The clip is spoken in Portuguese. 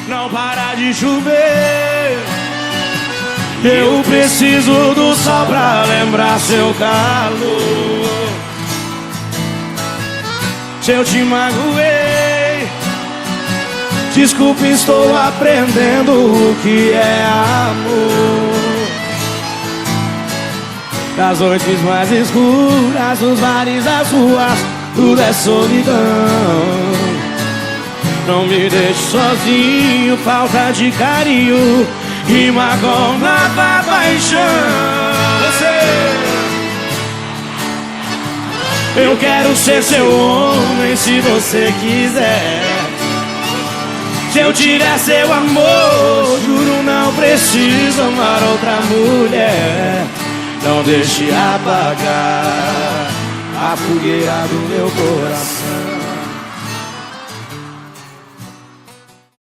não para de chover. Eu preciso do sol pra lembrar seu calor. Se eu te magoei, desculpe, estou aprendendo o que é amor. Das noites mais escuras, dos bares, das ruas, tudo é solidão. Não me deixe sozinho, falta de carinho rima com nova paixão. Eu quero ser seu homem se você quiser. Se eu tiver seu amor, juro não preciso amar outra mulher. Não deixe apagar a fogueira do meu coração.